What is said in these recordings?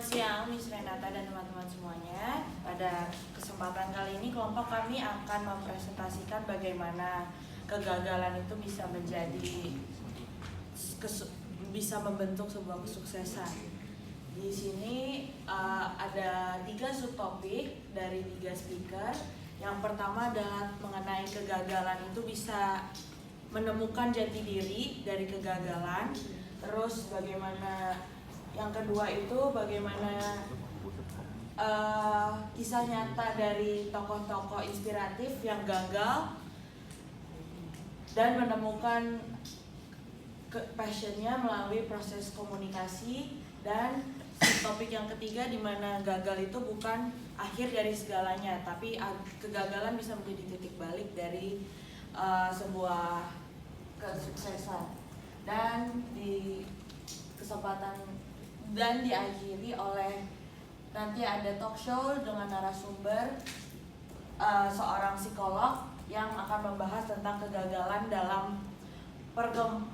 siang, Miss Renata dan teman-teman semuanya. Pada kesempatan kali ini kelompok kami akan mempresentasikan bagaimana kegagalan itu bisa membentuk sebuah kesuksesan. Di sini ada 3 subtopik dari 3 speaker. Yang pertama adalah mengenai kegagalan itu bisa menemukan jati diri dari kegagalan. Terus bagaimana yang kedua itu bagaimana kisah nyata dari tokoh-tokoh inspiratif yang gagal dan menemukan passionnya melalui proses komunikasi. Dan topik yang ketiga di mana gagal itu bukan akhir dari segalanya, tapi kegagalan bisa menjadi titik balik dari sebuah kesuksesan. Dan di kesempatan dan diakhiri oleh nanti ada talk show dengan narasumber seorang psikolog yang akan membahas tentang kegagalan dalam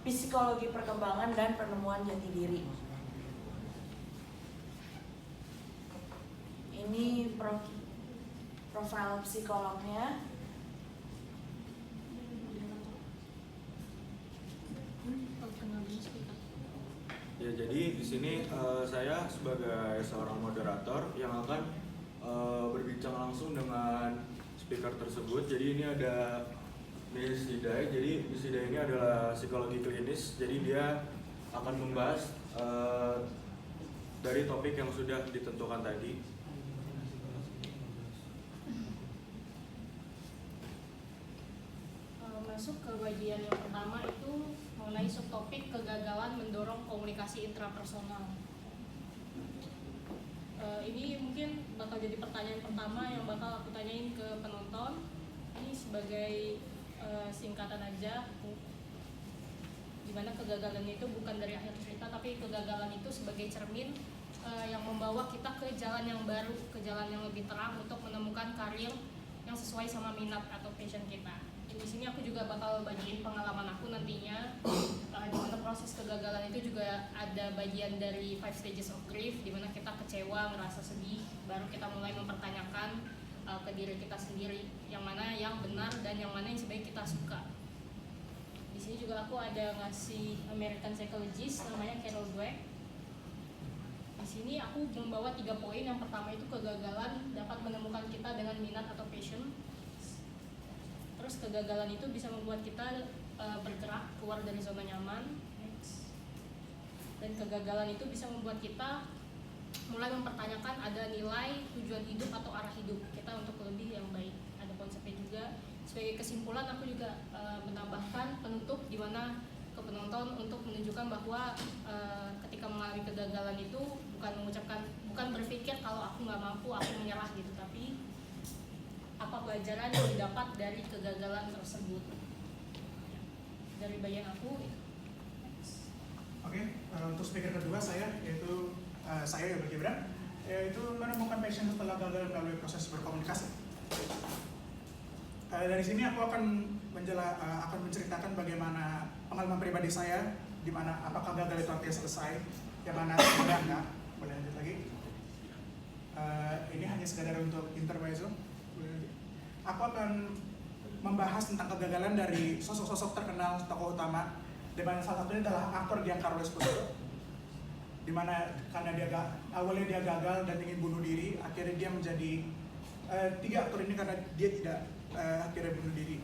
psikologi perkembangan dan penemuan jati diri. Ini profil psikolognya. Ya, jadi di sini saya sebagai seorang moderator yang akan berbincang langsung dengan speaker tersebut. Jadi ini ada Miss Hidayah. Jadi Miss Hidayah ini adalah psikologi klinis. Jadi dia akan membahas dari topik yang sudah ditentukan tadi. Masuk ke bagian yang pertama itu mengenai subtopik kegagalan mendorong komunikasi intrapersonal. Ini mungkin bakal jadi pertanyaan pertama yang bakal aku tanyain ke penonton. Ini sebagai singkatan aja, dimana kegagalan itu bukan dari akhir cerita, tapi kegagalan itu sebagai cermin yang membawa kita ke jalan yang baru, ke jalan yang lebih terang untuk menemukan karir yang sesuai sama minat atau passion kita. Di sini aku juga bakal bagiin pengalaman aku nantinya, di mana proses kegagalan itu juga ada bagian dari 5 stages of grief, di mana kita kecewa, merasa sedih, baru kita mulai mempertanyakan ke diri kita sendiri yang mana yang benar dan yang mana yang sebaiknya kita suka. Di sini juga aku ada ngasih American psychologist namanya Carol Dweck. Di sini aku membawa 3 poin. Yang pertama itu kegagalan dapat menemukan kita dengan minat atau passion. Terus kegagalan itu bisa membuat kita bergerak keluar dari zona nyaman. Dan kegagalan itu bisa membuat kita mulai mempertanyakan ada nilai, tujuan hidup atau arah hidup kita untuk lebih yang baik. Ada konsepnya juga. Sebagai kesimpulan aku juga menambahkan penutup di mana ke penonton untuk menunjukkan bahwa ketika mengalami kegagalan itu bukan berpikir kalau aku nggak mampu, aku menyerah gitu, tapi apa pelajaran yang didapat dari kegagalan tersebut. Dari bagian aku. Oke, untuk speaker kedua saya, yaitu saya Yoga Gibran, yaitu menemukan passion setelah gagal melalui proses berkomunikasi. Dari sini aku akan menceritakan bagaimana pengalaman pribadi saya, di mana apakah gagal itu artinya selesai, yang mana sebenarnya enggak. Boleh lanjut lagi. Ini hanya sekadar untuk intermezzo. Aku akan membahas tentang kegagalan dari sosok-sosok terkenal tokoh utama, di mana salah satunya adalah aktor Giancarlo Esposito, di mana karena awalnya dia gagal dan ingin bunuh diri, akhirnya dia menjadi 3 aktor ini karena dia tidak akhirnya bunuh diri.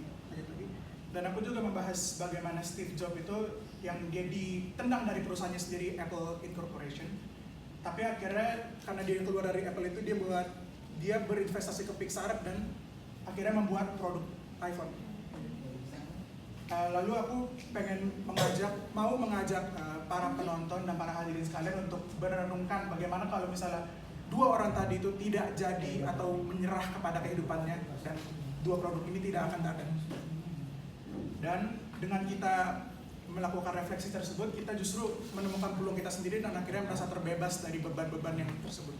Dan aku juga membahas bagaimana Steve Jobs itu yang dia ditendang dari perusahaannya sendiri, Apple Incorporation, tapi akhirnya karena dia keluar dari Apple itu dia berinvestasi ke Pixar dan akhirnya membuat produk iPhone. Lalu aku mau mengajak para penonton dan para hadirin sekalian untuk merenungkan bagaimana kalau misalnya 2 orang tadi itu tidak jadi atau menyerah kepada kehidupannya dan 2 produk ini tidak akan ada. Dan dengan kita melakukan refleksi tersebut, kita justru menemukan peluang kita sendiri dan akhirnya merasa terbebas dari beban-beban yang tersebut.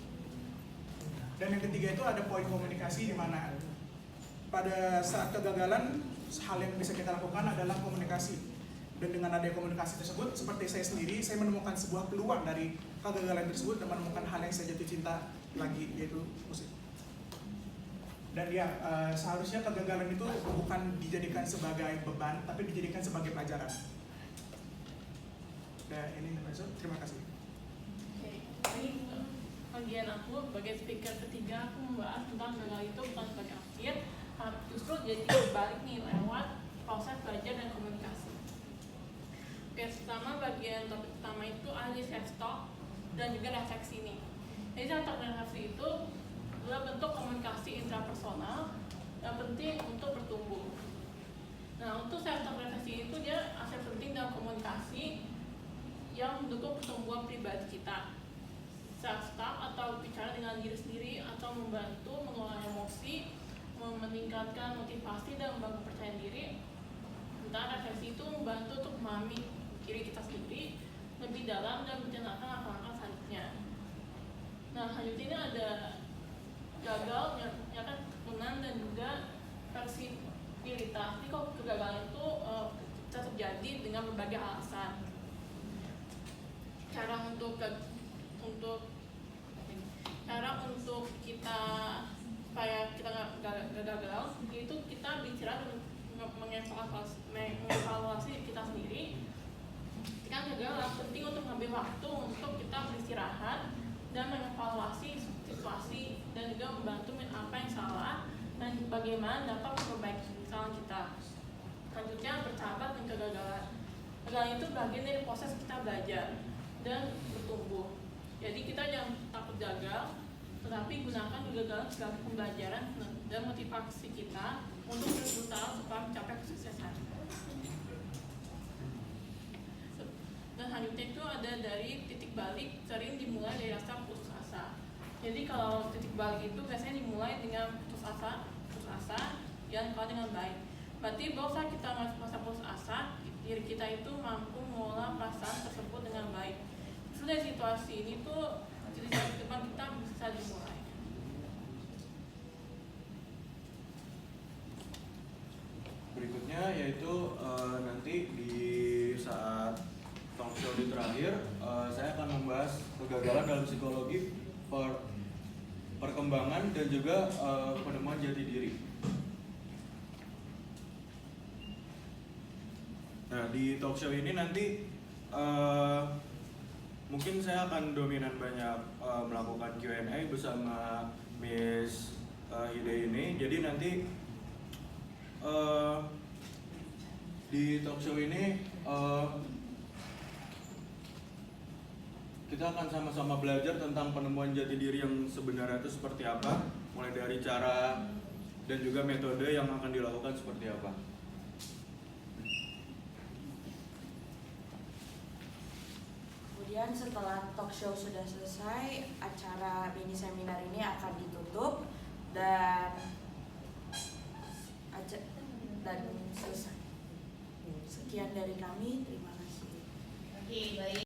Dan yang ketiga itu ada poin komunikasi, di mana pada saat kegagalan hal yang bisa kita lakukan adalah komunikasi. Dan dengan adanya komunikasi tersebut, seperti saya sendiri, saya menemukan sebuah peluang dari kegagalan tersebut dan menemukan hal yang saya jatuh cinta lagi, yaitu musik. Dan ya, seharusnya kegagalan itu bukan dijadikan sebagai beban, tapi dijadikan sebagai pelajaran. Dan ini terima kasih. Oke, ini bagian aku sebagai speaker ketiga, aku membahas tentang gagal itu bukan sebagai akhir, justru jadi balik nih lewat proses belajar dan komunikasi. Oke, pertama bagian topik pertama itu ada self talk dan juga refleksi nih. Jadi self talk dan refleksi itu adalah bentuk komunikasi intrapersonal yang penting untuk bertumbuh. Nah, untuk self talk refleksi itu dia aspek penting dalam komunikasi yang mendukung pertumbuhan pribadi kita. Self talk atau bicara dengan diri sendiri atau membantu mengelola emosi, meningkatkan motivasi dan membangun percaya diri. Sementara refleksi itu membantu untuk memahami diri kita sendiri lebih dalam dan merencanakan langkah-langkah selanjutnya. Nah, selanjutnya ini ada gagal, ya kan, keturunan dan juga fleksibilitas. Jadi kalau kegagalan itu bisa terjadi dengan berbagai alasan. Cara untuk kita supaya kita nggak gagal, itu kita bicara mengevaluasi kita sendiri. Ketika gagal, penting untuk mengambil waktu untuk kita beristirahat dan mengevaluasi situasi dan juga membantu apa yang salah dan bagaimana dapat memperbaiki kesalahan kita. Selanjutnya bersahabat dengan kegagalan. Kegagalan itu bagian dari proses kita belajar dan bertumbuh. Jadi kita jangan takut gagal, tetapi gunakan kegagalan sebagai pembelajaran dan motivasi kita untuk terus berusaha supaya mencapai kesuksesan. Dan selanjutnya itu ada dari titik balik, sering dimulai dari rasa putus asa. Jadi kalau titik balik itu biasanya dimulai dengan putus asa yang kalau dengan baik. Berarti bahwa saat kita masa putus asa, diri kita itu mampu mengolah perasaan tersebut dengan baik. Sudah situasi ini tuh jadi depan kita bisa dimulai. Berikutnya yaitu nanti di saat talk show di terakhir, saya akan membahas kegagalan dalam psikologi, perkembangan dan juga penemuan jati diri. Nah, di talk show ini nanti mungkin saya akan dominan banyak melakukan Q&A bersama Miss Hide ini. Jadi nanti di talk show ini kita akan sama-sama belajar tentang penemuan jati diri yang sebenarnya itu seperti apa, mulai dari cara dan juga metode yang akan dilakukan seperti apa. Kemudian setelah talk show sudah selesai, acara mini seminar ini akan ditutup dan selesai. Sekian dari kami, terima kasih. Oke, baik.